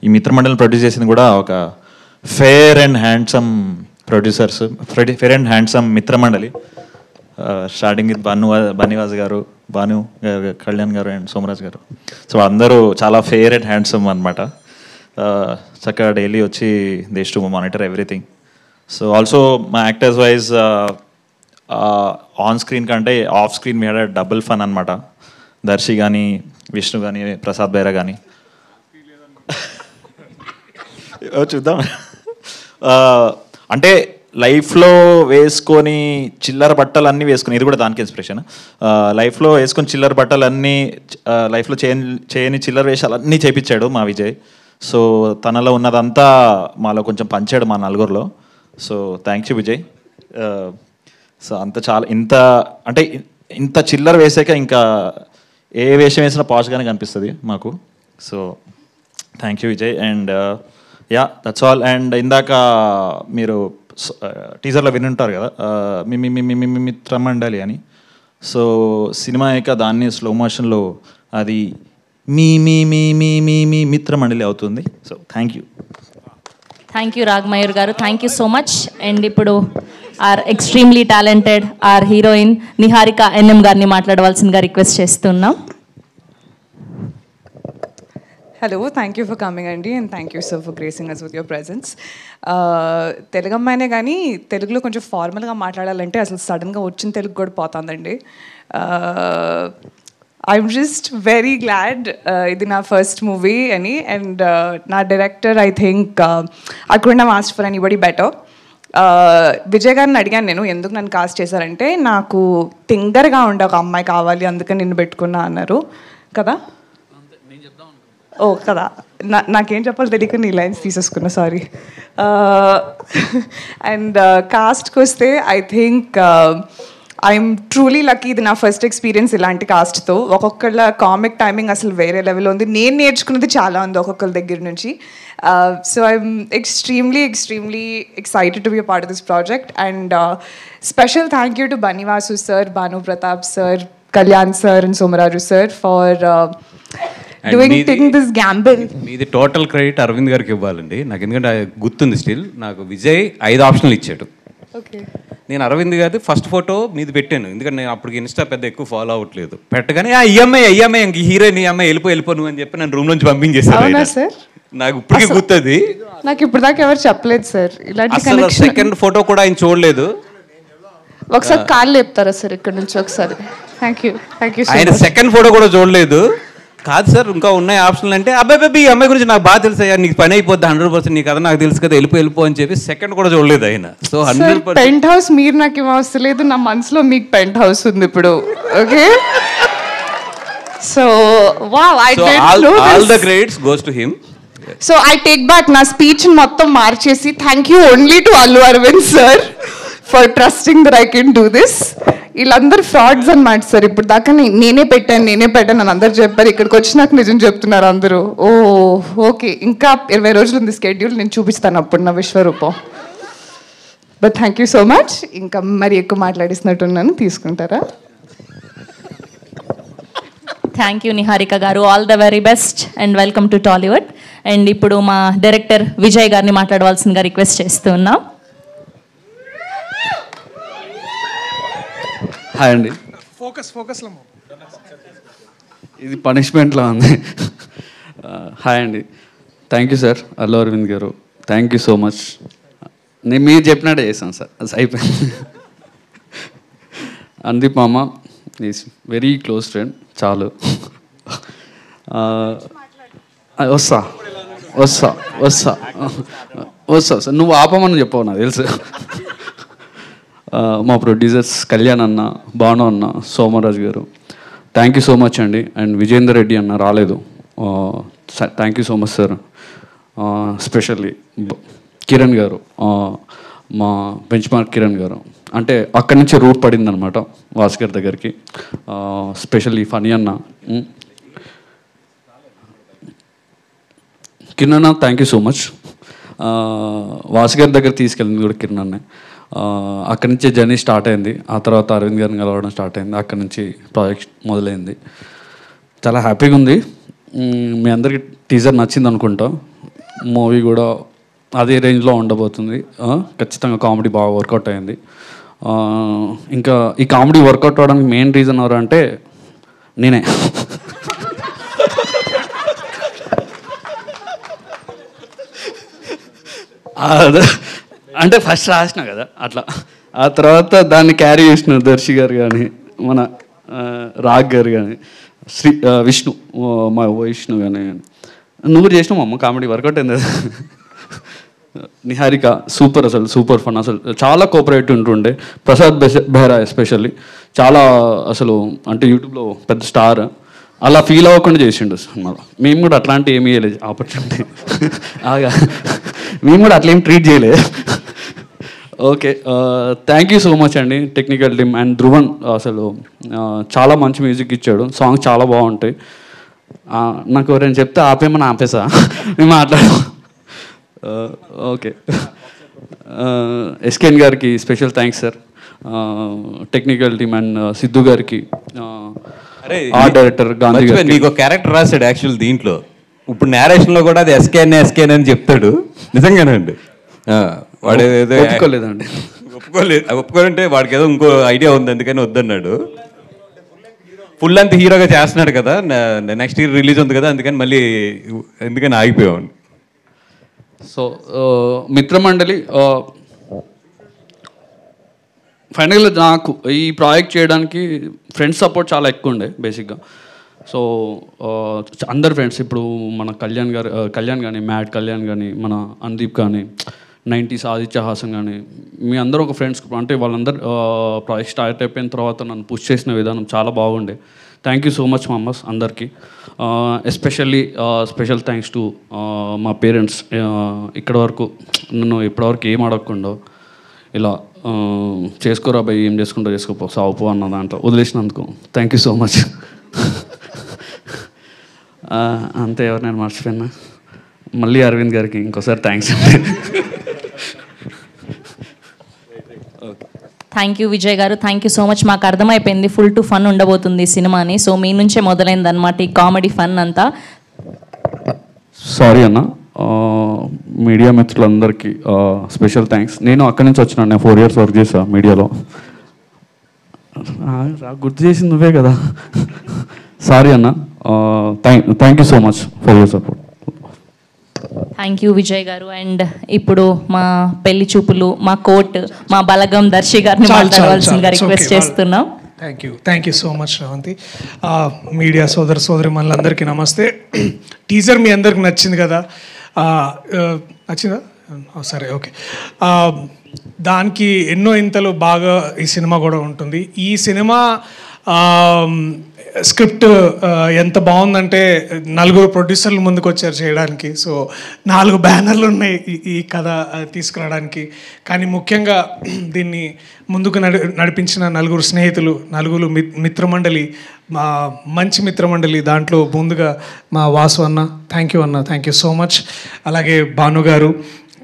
ఈ మిత్రమండలిని ప్రొడ్యూస్ చేసింది కూడా ఒక fair and handsome producers, fair and handsome మిత్రమండలి. Starting with Bunny Vas గారు, భాను గారు, కళ్యాణ్ గారు అండ్ సోమరాజ్ గారు. సో అందరూ చాలా ఫేర్ అండ్ హ్యాండ్సమ్ అనమాట. చక్కగా డైలీ వచ్చి they to monitor everything. So also మా యాక్టర్స్ వైజ్ ఆన్ స్క్రీన్ కంటే ఆఫ్ స్క్రీన్ మీద డబుల్ ఫన్ అనమాట. దర్శి కానీ, విష్ణు కానీ, ప్రసాద్ బెహ్రా కానీ. చూద్దాం. అంటే లైఫ్లో వేసుకొని చిల్లర బట్టలు అన్నీ వేసుకొని, ఇది కూడా దానికి ఇన్స్పిరేషన్. లైఫ్లో వేసుకొని చిల్లర బట్టలు అన్నీ, లైఫ్లో చేయని చిల్లర వేషాలు అన్నీ చేయించాడు మా విజయ్. సో తనలో ఉన్నదంతా మాలో కొంచెం పంచాడు మా నలుగురిలో. So thank you Vijay. So అంత చాలా ఇంత చిల్లర వేసాక ఇంకా ఏ వేషం వేసినా పాష్గానే కనిపిస్తుంది మాకు. So thank you Vijay. And yeah, that's all. And ఇందాక మీరు టీజర్లో వినుంటారు కదా, మిత్రమండలి అని. సో సినిమా అయ్యాక దాన్ని స్లో మోషన్లో అది మీ మీ మీ మీ మీ మీ మిత్రమండలి అవుతుంది. So thank you. Thank you raag Mayur గారు, thank you so much. And ఇప్పుడు are extremely talented are heroine Niharika NM గారిని మాట్లాడవలసిందిగా రిక్వెస్ట్ చేస్తున్నాం. Hello, thank you for coming, Andy, and thank you, sir, for gracing us with your presence. Telugu అమ్మాయినే కానీ తెలుగులో కొంచెం ఫార్మల్గా మాట్లాడాలంటే అసలు సడన్గా వచ్చిన తెలుగు కూడా పోతుందండి. ఐఎమ్ జస్ట్ వెరీ గ్లాడ్ ఇది నా ఫస్ట్ మూవీ అని. అండ్ నా director, I think I couldn't have asked for anybody better. Vijay గారిని అడిగాను నేను ఎందుకు నన్ను కాస్ట్ చేశారంటే నాకు థింగర్గా ఉండే ఒక అమ్మాయి కావాలి అందుకని నిన్ను పెట్టుకున్నా అన్నారు కదా. ఓ కదా, నాకేం చెప్పాలి తెలియక నీ లైన్స్ తీసేసుకున్నా, సారీ. అండ్ కాస్ట్కి వస్తే I think I'm truly lucky. ఇది నా ఫస్ట్ ఎక్స్పీరియన్స్ ఇలాంటి కాస్ట్తో. ఒక్కొక్కళ్ళ కామిక్ టైమింగ్ అసలు వేరే లెవెల్ ఉంది. నేను నేర్చుకున్నది చాలా ఉంది ఒక్కొక్కరి దగ్గర నుంచి. So I'm extremely excited to be a part of this project. And special thank you to బనివాసు sir, Bhanu Pratap sir, Kalyan sir and Somaraju sir for taking this gamble. మీది టోటల్ క్రెడిట్ అరవింద్ గారికి ఇవ్వాలండి నాకు, ఎందుకంటే గుర్తుంది స్టిల్. నాకు విజయ్ 5 ఆప్షన్లు ఇచ్చాడు. నేను అరవింద్ గారి ఫస్ట్ ఫోటో మీది పెట్టాను, ఎందుకంటే నేను అప్పటికి ఇన్స్టా పెద్ద ఎక్కువ ఫాలో అవ్వట్లేదు. పెట్టగానే ఈఎంఐ ఇంక హీరోయిన్ ఈఎంఐ వెళ్ళిపో నువ్వు అని చెప్పి నన్ను రూమ్ నుంచి పంపించేసాను. నాకు ఇప్పటికీ గుర్తుంది. నాకు ఇప్పుడు దాకా ఎవరు చెప్పలేదు సార్ ఇలాంటి. సెకండ్ ఫోటో కూడా ఆయన చూడలేదు. ఒకసారి కాళ్ళు లేపుతారా సార్ ఇక్కడ నుంచి ఒకసారి? Thank you. ఆయన సెకండ్ ఫోటో కూడా చూడలేదు. కాదు సార్ ఇంకా ఉన్నాయి ఆప్షన్లు అంటే, అబ్బాయి ఈ అమ్మాయి గురించి నాకు బాగా తెలుసు అయ్యా, నీకు పని అయిపోద్ది 100%, నీకు కదా నాకు తెలుసు కదా, వెళ్ళిపో అని చెప్పి సెకండ్ కూడా చూడలేదు ఆయన. సో 100% పెంట్ హౌస్ మీరు నాకు ఏం అవసరం లేదు, నా మనసులో మీకు పెంట్ హౌస్ ఉంది ఇప్పుడు. Okay, so wow, I did no all the credits goes to him. So I take back నా స్పీచ్ మొత్తం మార్చేసి thank you only to Allu Arvind sir for trusting that I can do this. వీళ్ళందరూ frauds అన్నమాట సార్. ఇప్పుడు దాకా నేనే పెట్టాను అని అందరు చెప్పారు. ఇక్కడికి వచ్చి నాకు నిజం చెప్తున్నారు అందరూ. ఓ ఓకే, ఇంకా 20 రోజులు ఉంది స్కెడ్యూల్, నేను చూపిస్తాను అప్పుడు నా విశ్వరూపం. But thank you so much. ఇంకా మరి ఎక్కువ మాట్లాడిస్తున్నట్టున్నాను, తీసుకుంటారా? Thank you Niharika garu, all the very best and welcome to Tollywood. అండ్ ఇప్పుడు మా డైరెక్టర్ విజయ్ గారిని మాట్లాడవలసిందిగా రిక్వెస్ట్ చేస్తూ ఉన్నాం. హాయ్ అండి. ఇది పనిష్మెంట్లో ఉంది. హాయ్ అండి. Thank you sir Allu Arvind garu, thank you so much. నేను మీరు చెప్పినట్టే చేశాను సార్, అది అయిపోయింది. అందీప్ మామ ఈజ్ వెరీ క్లోజ్ ఫ్రెండ్, చాలు. వస్తా వస్తా వస్తా వస్తా సార్, నువ్వు ఆపమని చెప్పవు నాకు తెలుసు. మా ప్రొడ్యూసర్స్ కళ్యాణ్ అన్న, భాను అన్న, సోమరాజు గారు, థ్యాంక్ యూ సో మచ్ అండి. అండ్ విజేందర్ రెడ్డి అన్న రాలేదు, thank you so much sir. Specially Kiran గారు, మా బెంచ్ మార్క్ కిరణ్ గారు, అంటే అక్కడి నుంచి రూట్ పడింది అనమాట వాస్కర్ దగ్గరికి. స్పెషల్లీ ఫనీ అన్న, కిరణ్ అన్న థ్యాంక్ యూ సో మచ్. వాస్కర్ దగ్గర తీసుకెళ్ళింది కూడా కిరణ్ అన్నే. అక్కడి నుంచే జర్నీ స్టార్ట్ అయింది. ఆ తర్వాత అరవింద్ గారిని కలవడం స్టార్ట్ అయింది. అక్కడి నుంచి ప్రాజెక్ట్ మొదలైంది. చాలా హ్యాపీగా ఉంది. మీ అందరికీ టీజర్ నచ్చింది అనుకుంటా. మూవీ కూడా అదే రేంజ్లో ఉండబోతుంది. ఖచ్చితంగా కామెడీ బాగా వర్కౌట్ అయింది. ఇంకా ఈ కామెడీ వర్కౌట్ అవ్వడానికి మెయిన్ రీజన్ ఎవరు అంటే నేనే. అంటే ఫస్ట్ రాసిన కదా అట్లా, ఆ తర్వాత దాన్ని క్యారీ చేసిన దర్శి గారు కానీ, మన రాగ్ గారు కానీ, విష్ణు, మా విష్ణు కానీ, నువ్వు చేసినావు అమ్మ కామెడీ వర్కౌట్ అయింది. నిహారిక సూపర్, అసలు సూపర్ ఫన్, అసలు చాలా కోఆపరేటివ్ ఉంటుండే. ప్రసాద్ బెహ్రా ఎస్పెషల్లీ చాలా అసలు అంటే యూట్యూబ్లో పెద్ద స్టార్, అలా ఫీల్ అవ్వకుండా చేసిండు సినిమాలో. మేము కూడా అట్లాంటి ఏమీ చేయలేదు ఆపర్చునిటీ, మేము కూడా అట్లా ఏం ట్రీట్ చేయలేదు. Okay, thank you so much అండి టెక్నికల్ టీమ్ అండ్ ధ్రువన్. అసలు చాలా మంచి మ్యూజిక్ ఇచ్చాడు, సాంగ్స్ చాలా బాగుంటాయి. నాకు ఎవరైనా చెప్తే ఆపేమని ఆపేసా, మేము మాట్లాడాం. ఓకే, ఎస్కేఎన్ గారికి special thanks sir, technical team and Siddhu గారికి, ఆర్ట్ డైరెక్టర్ గాంధీ గారికి. నీకు క్యారెక్టర్ రాశాడు యాక్చువల్ దీంట్లో, ఇప్పుడు నేరేషన్లో కూడా అది ఎస్కేఎన్ అని చెప్తాడు. నిజంగానండి, వాడు ఏదో ఒప్పుకోలేదండి. ఒప్పుకోలంటే వాడికి ఏదో ఇంకో ఐడియా ఉంది అందుకని వద్దన్నాడు. ఫుల్ అంత హీరోగా చేస్తున్నాడు కదా, నెక్స్ట్ ఇయర్ రిలీజ్ ఉంది కదా, అందుకని ఆగిపోయాం. సో మిత్రమండలి ఫైనల్గా నాకు ఈ ప్రాజెక్ట్ చేయడానికి ఫ్రెండ్స్ సపోర్ట్ చాలా ఎక్కువ ఉండే బేసిక్గా. సో అందరు ఫ్రెండ్స్, ఇప్పుడు మన కళ్యాణ్ కానీ, మ్యాడ్ కళ్యాణ్ కానీ, మన అందీప్ కానీ, 90s ఆదిత్య హాసన్ కానీ మీ అందరూ ఒక ఫ్రెండ్స్ అంటే వాళ్ళందరూ ప్రాజెక్ట్ స్టార్ట్ అయిపోయిన తర్వాత నన్ను పుష్ చేసిన విధానం చాలా బాగుండే. థ్యాంక్ యూ సో మచ్ మామస్ అందరికీ. ఎస్పెషల్లీ స్పెషల్ థ్యాంక్స్ టు మా పేరెంట్స్. ఇక్కడ వరకు నన్ను ఇప్పటివరకు ఏం అడగకుండా ఇలా చేసుకోరా భయ్, ఏం చేసుకుంటా చేసుకోపో సావుపో అన్న దాంట్లో వదిలేసినందుకు థ్యాంక్ యూ సో మచ్. అంతే, ఎవరు నేను మర్చిపోయినా. మళ్ళీ అరవింద్ గారికి ఇంకోసారి థ్యాంక్స్. థ్యాంక్ యూ విజయ్ గారు, థ్యాంక్ యూ సో మచ్. మాకు అర్థమైపోయింది ఫుల్ టు ఫన్ ఉండబోతుంది సినిమాని. సో మీ నుంచే మొదలైంది అనమాట ఈ కామెడీ ఫన్ అంతా. సారీ అన్న, మీడియా మిత్రులందరికీ స్పెషల్ థ్యాంక్స్. నేను అక్కడి నుంచి వచ్చినాను, నేను 4 years వర్క్ చేశాను మీడియాలో. గుర్తు చేసింది నువ్వే కదా. సారీ అన్న, thank you so much for your support. Thank you Vijay గారు. అండ్ ఇప్పుడు మా పెళ్లి చూపులు, మా కోట్, మా బలగం దర్శి గారిని మాట్లాడవలసిందిగా రిక్వెస్ట్ చేస్తున్నాం. Thank you so much Sravanthi. Media సోదరి మనందరికీ నమస్తే. టీజర్ మీ అందరికి నచ్చింది కదా? నచ్చిందా? సరే, ఓకే. దానికి ఎన్నో ఇంతలు బాగా ఈ సినిమా కూడా ఉంటుంది. ఈ సినిమా స్క్రిప్ట్ ఎంత బాగుందంటే 4 ప్రొడ్యూసర్లు ముందుకు వచ్చారు చేయడానికి. సో 4 బ్యానర్లు ఉన్నాయి ఈ కథ తీసుకురావడానికి. కానీ ముఖ్యంగా దీన్ని ముందుకు నడిపించిన 4 స్నేహితులు, 4 మిత్రమండలి, మా మంచి మిత్రమండలి. దాంట్లో ముందుగా మా వాసు అన్న, థ్యాంక్ యూ అన్న, థ్యాంక్ యూ సో మచ్. అలాగే భాను గారు,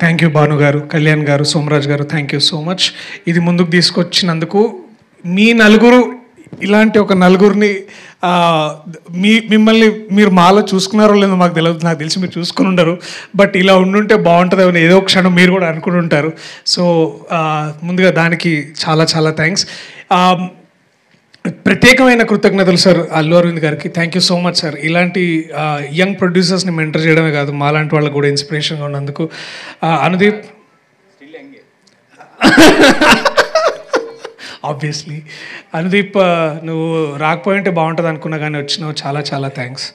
థ్యాంక్ యూ భాను గారు. కళ్యాణ్ గారు, సోమరాజ్ గారు, థ్యాంక్ యూ సో మచ్. ఇది ముందుకు తీసుకొచ్చినందుకు. మీ 4 ఇలాంటి ఒక 4 మిమ్మల్ని మీరు మాలో చూసుకున్నారో లేదో మాకు తెలియదు, నాకు తెలిసి మీరు చూసుకుని ఉండరు. బట్ ఇలా ఉండుంటే బాగుంటుంది ఏదో క్షణం మీరు కూడా అనుకుని ఉంటారు. సో ముందుగా దానికి చాలా చాలా థ్యాంక్స్. ప్రత్యేకమైన కృతజ్ఞతలు సార్ అల్లు అరవింద్ గారికి. Thank you so much sir. ఇలాంటి యంగ్ ప్రొడ్యూసర్స్ని మెంటర్ చేయడమే కాదు, మాలాంటి వాళ్ళకు కూడా ఇన్స్పిరేషన్గా ఉన్నందుకు. అనుదీప్ ఆబ్వియస్లీ, అనుదీప్ నువ్వు రాకపోయింటే బాగుంటుంది అనుకున్నా కానీ వచ్చినావు, చాలా చాలా థ్యాంక్స్.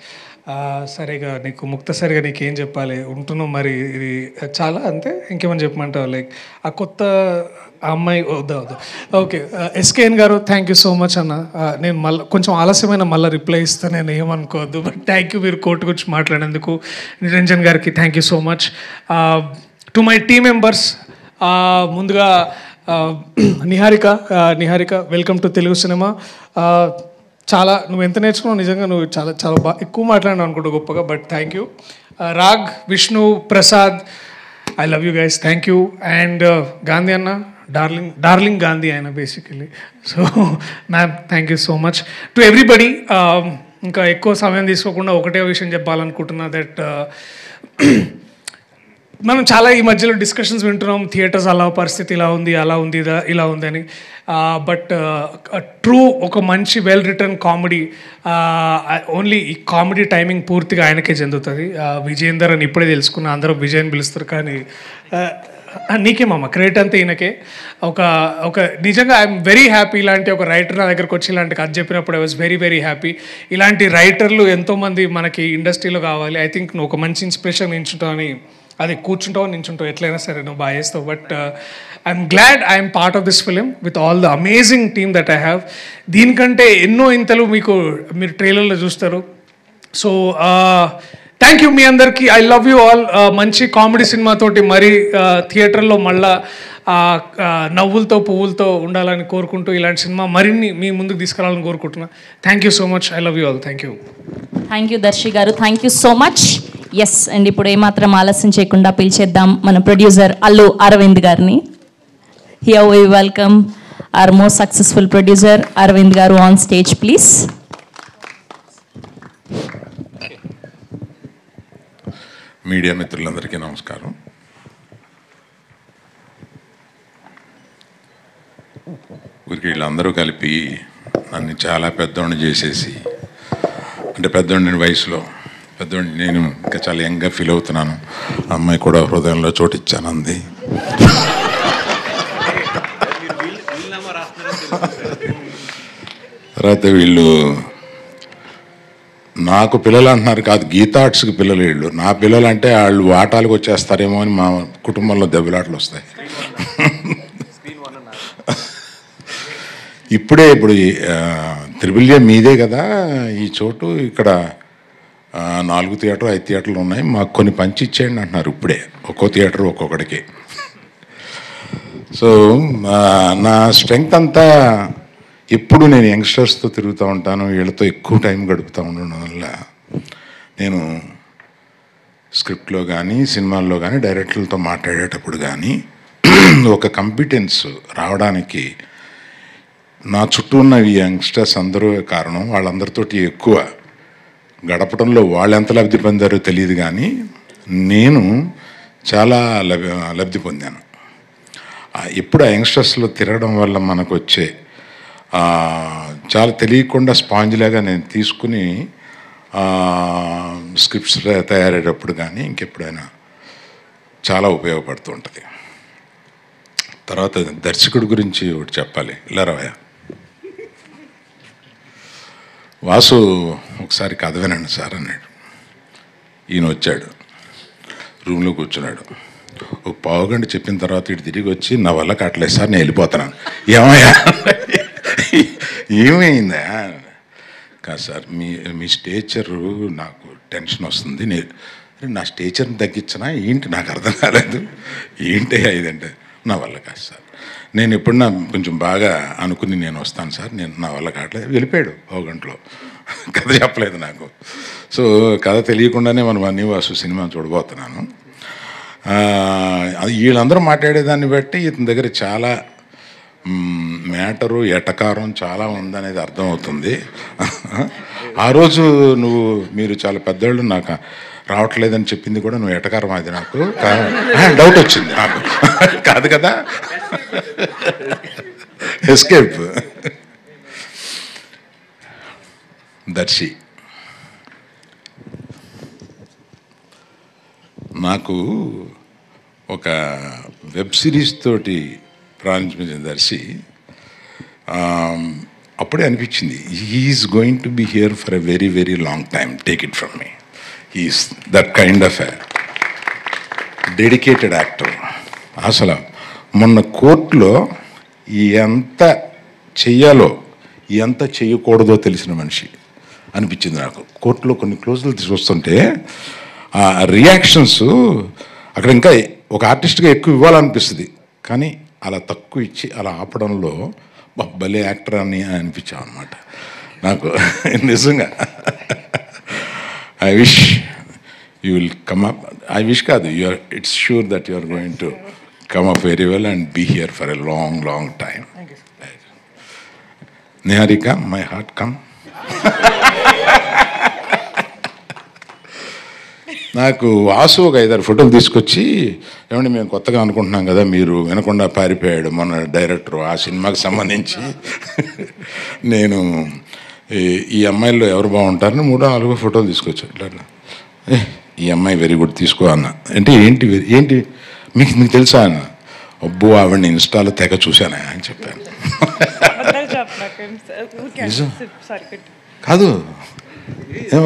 సరిగా నీకు ముక్తసరిగా నీకేం చెప్పాలి, ఉంటున్నావు మరి, ఇది చాలా అంతే. ఇంకేమని చెప్పమంటావు? లైక్ ఆ కొత్త అమ్మాయి వద్దా? Okay. SKN garu, thank you so much అన్న. నేను కొంచెం ఆలస్యమైన మళ్ళీ రిప్లై ఇస్తాను, నేను ఏమనుకోవద్దు. బట్ థ్యాంక్ యూ మీరు కోర్టు గురించి మాట్లాడేందుకు. నిరంజన్ గారికి thank you so much. To my team members, ముందుగా Niharika welcome to Telugu cinema. చాలా నువ్వు ఎంత నేర్చుకున్నావు నిజంగా, నువ్వు చాలా చాలా బాగా ఎక్కువ మాట్లాడినావు అనుకుంటా గొప్పగా. But thank you. Raag, Vishnu, Prasad, I love you guys, thank you. And Gandhi అన్న, డార్లింగ్ గాంధీ ఆయన basically. So ma'am, thank you so much to everybody. ఇంకా ఎక్కువ సమయం తీసుకోకుండా ఒకటే విషయం చెప్పాలనుకుంటున్నా, దట్ మనం చాలా ఈ మధ్యలో డిస్కషన్స్ వింటున్నాం, థియేటర్స్ అలా పరిస్థితి ఇలా ఉంది, అలా ఉంది, ఇలా ఉంది అని. బట్ ట్రూ ఒక మంచి వెల్ రిటర్న్ కామెడీ, ఓన్లీ ఈ కామెడీ టైమింగ్ పూర్తిగా ఆయనకే చెందుతుంది. విజయేందర్ అని ఇప్పుడే తెలుసుకున్నా, అందరూ విజయ్ అని పిలుస్తారు, కానీ నీకేమమ్మా క్రెడిట్ అంతా ఈయనకే. ఒక నిజంగా ఐఎమ్ వెరీ హ్యాపీ. ఇలాంటి ఒక రైటర్ నా దగ్గరకు వచ్చి ఇలాంటి కథ చెప్పినప్పుడు I was very very happy. ఇలాంటి రైటర్లు ఎంతోమంది మనకి ఇండస్ట్రీలో కావాలి. ఐ థింక్ నువ్వు ఒక మంచి ఇన్స్పిరేషన్ నించుంటావు అని, అది కూర్చుంటావు నించుంటావు ఎట్లయినా సరే నువ్వు బాగా చేస్తావు. But I'm glad I'm part of this film with all the amazing team that I have. దీనికంటే ఎన్నో ఇంతలు మీరు ట్రైలర్లో చూస్తారు. సో థ్యాంక్ యూ మీ అందరికీ. I love you all. మంచి కామెడీ సినిమాతోటి మరి థియేటర్లో మళ్ళా నవ్వులతో పువ్వులతో ఉండాలని కోరుకుంటూ ఇలాంటి సినిమా మరిన్ని మీ ముందుకు తీసుకురావాలని కోరుకుంటున్నా. Thank you so much. I love you all. Thank you. Thank you Darshi garu, thank you so much. Yes, and ఇప్పుడు ఏమాత్రం ఆలస్యం చేయకుండా పిలిచేద్దాం మన ప్రొడ్యూసర్ అల్లు అరవింద్ గారిని. Here we welcome our most successful producer Arvind garu on stage please. Media మిత్రులందరికీ నమస్కారం. ఊరికి వీళ్ళందరూ కలిపి నన్ను చాలా పెద్దోడిని చేసేసి, అంటే పెద్దోడిని వయసులో పెద్దోడిని, నేను ఇంకా చాలా యంగ్గా ఫీల్ అవుతున్నాను. అమ్మాయి కూడా హృదయంలో చోటిచ్చాను అంది. తర్వాత వీళ్ళు నాకు పిల్లలు అంటున్నారు కాదు, గీతా ఆర్ట్స్కి పిల్లలు వీళ్ళు. నా పిల్లలు అంటే వాళ్ళు ఆటాలకు వచ్చేస్తారేమో అని మా కుటుంబంలో దెబ్బలాటలు వస్తాయి. ఇప్పుడు త్రిబుల్ ఏ మీదే కదా ఈ చోటు, ఇక్కడ 4 థియేటర్ 5 థియేటర్లు ఉన్నాయి, మాకు కొన్ని పంచి ఇచ్చేయండి అంటున్నారు ఇప్పుడే, ఒక్కో థియేటర్ ఒక్కొక్కడికి. సో నా స్ట్రెంగ్త్ అంతా ఎప్పుడు నేను యంగ్స్టర్స్తో తిరుగుతూ ఉంటాను, వీళ్ళతో ఎక్కువ టైం గడుపుతూ ఉండడం వల్ల నేను స్క్రిప్ట్లో కానీ సినిమాల్లో కానీ డైరెక్టర్లతో మాట్లాడేటప్పుడు కానీ ఒక కాంపిటెన్స్ రావడానికి నా చుట్టూ ఉన్న ఈ యంగ్స్టర్స్ అందరూ కారణం. వాళ్ళందరితోటి ఎక్కువ గడపడంలో వాళ్ళు ఎంత లబ్ధి పొందారో తెలియదు, కానీ నేను చాలా లబ్ధి పొందాను. ఎప్పుడు ఆ యంగ్స్టర్స్లో తిరగడం వల్ల మనకు వచ్చే చాలా తెలియకుండా స్పాంజ్లాగా నేను తీసుకుని స్క్రిప్ట్స్ తయారయ్యేటప్పుడు కానీ ఇంకెప్పుడైనా చాలా ఉపయోగపడుతూ ఉంటుంది. తర్వాత దర్శకుడి గురించి ఒకటి చెప్పాలి. ఇలా రావయ్యా వాసు, ఒకసారి కథ వినండి సార్ అన్నాడు. ఈయన వచ్చాడు, రూమ్లో కూర్చున్నాడు. ఒక పావుగంట చెప్పిన తర్వాత ఇటు తిరిగి వచ్చి నా వల్ల కట్టలేదు సార్, నేను వెళ్ళిపోతున్నాను. ఏమయ్యా ఏమైందా? కాదు సార్, మీ స్టేచరు నాకు టెన్షన్ వస్తుంది, నా స్టేచర్ని తగ్గించినా ఏంటి నాకు అర్థం కాలేదు. ఏంటి ఇదంటే నా వల్ల కాదు సార్, నేను ఎప్పుడన్నా కొంచెం బాగా అనుకుని నేను వస్తాను సార్, నేను నా వల్ల కావట్లేదు. వెళ్ళిపోయాడు పావుగంటలో, కథ చెప్పలేదు నాకు. సో కథ తెలియకుండానే మనం బన్నీవాసు సినిమా చూడబోతున్నాను. వీళ్ళందరూ మాట్లాడేదాన్ని బట్టి ఇతని దగ్గర చాలా మ్యాటరు ఎటకారం చాలా ఉందనేది అర్థమవుతుంది. ఆ రోజు మీరు చాలా పెద్దవాళ్ళు, నాకు రావట్లేదని చెప్పింది కూడా నువ్వు ఎటకారం, అది నాకు డౌట్ వచ్చింది నాకు. కాదు కదా, ఎస్కేప్. దర్శి నాకు ఒక వెబ్ సిరీస్ తోటి ప్రారంభించిన దర్శి అప్పుడే అనిపించింది, he's going to be here for a very very long time, take it from me. He's that kind of a dedicated actor. అసలు మొన్న కోర్టులో ఎంత చెయ్యాలో ఎంత చేయకూడదో తెలిసిన మనిషి అనిపించింది నాకు. కోర్టులో కొన్ని క్లోజులు చూస్తుంటే ఆ రియాక్షన్స్ అక్కడ ఇంకా ఒక ఆర్టిస్ట్గా ఎక్కువ ఇవ్వాలనిపిస్తుంది, కానీ అలా తక్కువ ఇచ్చి అలా ఆపడంలో భలే యాక్టర్ అని అనిపించాం అనమాట నాకు నిజంగా. I wish you will come up. I wish కాదు, it's sure that you are going to come up very well and be here for a long, long time. Niharika, my heart come. నాకు వాసు ఒక 5-6 ఫోటోలు తీసుకొచ్చి, ఏమంటే మేము కొత్తగా అనుకుంటున్నాం కదా, మీరు వినకుండా పారిపోయాడు మన డైరెక్టర్ ఆ సినిమాకి సంబంధించి. నేను ఈ అమ్మాయిల్లో ఎవరు బాగుంటారని 3-4 ఫోటోలు తీసుకొచ్చి, ఇట్లా ఈ అమ్మాయి వెరీ గుడ్ తీసుకో అన్న. అంటే ఏంటి మీకు తెలుసా అన్న? అబ్బో ఆవిడని ఇన్స్టాలో తెగ చూశానా అని చెప్పాను. నిజం కాదు, ఏం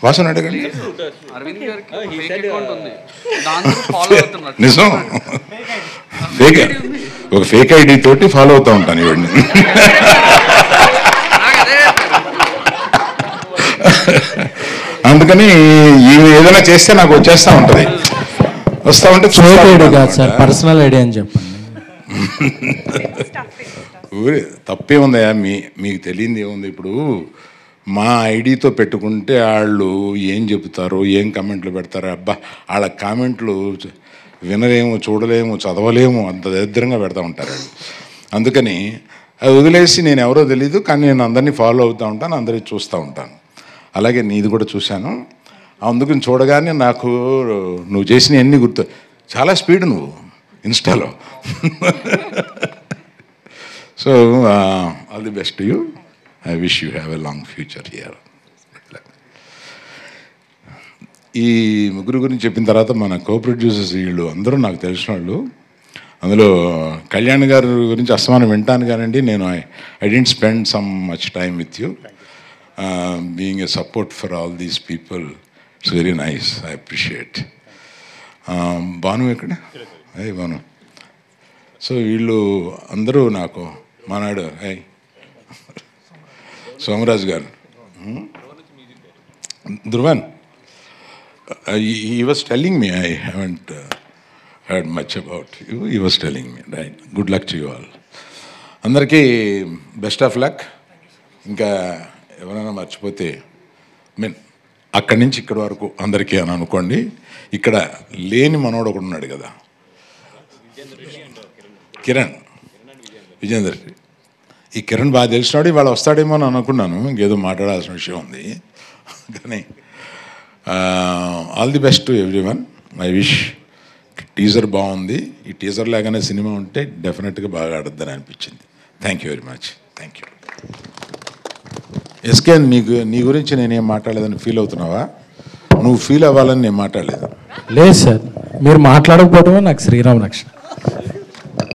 వాసన అడగండి. నిజం, ఫేక్, ఒక ఫేక్ ఐడి తోటి ఫాలో అవుతూ ఉంటాను ఇవన్నీ. అందుకని ఈమె ఏదైనా చేస్తే నాకు వచ్చేస్తూ ఉంటుంది. వస్తా ఉంటే కాదు సార్, పర్సనల్ ఐడియా అని చెప్పండి. తప్పే ఉందయా, మీకు తెలియంది ఏముంది? ఇప్పుడు మా ఐడితో పెట్టుకుంటే వాళ్ళు ఏం చెబుతారో, ఏం కామెంట్లు పెడతారో, అబ్బా వాళ్ళ కామెంట్లు వినలేము, చూడలేము, చదవలేము, అంత దరిద్రంగా పెడతా ఉంటారు వాళ్ళు. అందుకని అది వదిలేసి నేను ఎవరో తెలీదు, కానీ నేను అందరినీ ఫాలో అవుతూ ఉంటాను, అందరినీ చూస్తూ ఉంటాను. అలాగే నీది కూడా చూశాను. అందుకని చూడగానే నాకు నువ్వు చేసిన అన్ని గుర్తు. చాలా స్పీడ్ నువ్వు ఇన్స్టాలో. So all the best you. I wish you have a long future here. ఈ ముగ్గురు గురించి చెప్పిన తర్వాత మన కో ప్రొడ్యూసర్స్ వీళ్ళు అందరూ నాకు తెలిసిన వాళ్ళు. అందులో కళ్యాణ్ గారి గురించి అస్తమానం వింటాను కానండి, నేను I didn't spend some much time with you. being a support for all these people. It's very nice. I appreciate. Banu ekkada? Hey Banu. So వీళ్ళు అందరూ నాకు మానాడు hey సోమరాజు గారు Dhruvan he was telling me, I haven't heard much about you. He was telling me, right? Good luck to you all. అందరికీ best of luck. ఇంకా ఎవరైనా మర్చిపోతే mean అక్కడి నుంచి ఇక్కడి వరకు అందరికీ అని అనుకోండి. ఇక్కడ లేని మనోడు ఒకడు ఉన్నాడు కదా, కిరణ్ విజేందర్. ఈ కిరణ్ బాగా తెలిసినాడు, ఇవాళ వస్తాడేమో అని అనుకున్నాను. ఇంకేదో మాట్లాడాల్సిన విషయం ఉంది. కానీ all the best to everyone. I wish. Teaser బాగుంది. ఈ టీజర్ లాగానే సినిమా ఉంటే డెఫినెట్గా బాగా ఆడద్దని అనిపించింది. Thank you very much. Thank you. SK, నీ గురించి నేనేం మాట్లాడలేదని ఫీల్ అవుతున్నావా? నువ్వు ఫీల్ అవ్వాలని నేను మాట్లాడలేదు. లేదు సార్, మీరు మాట్లాడకపోవడమే నాకు శ్రీరామ రక్షణ.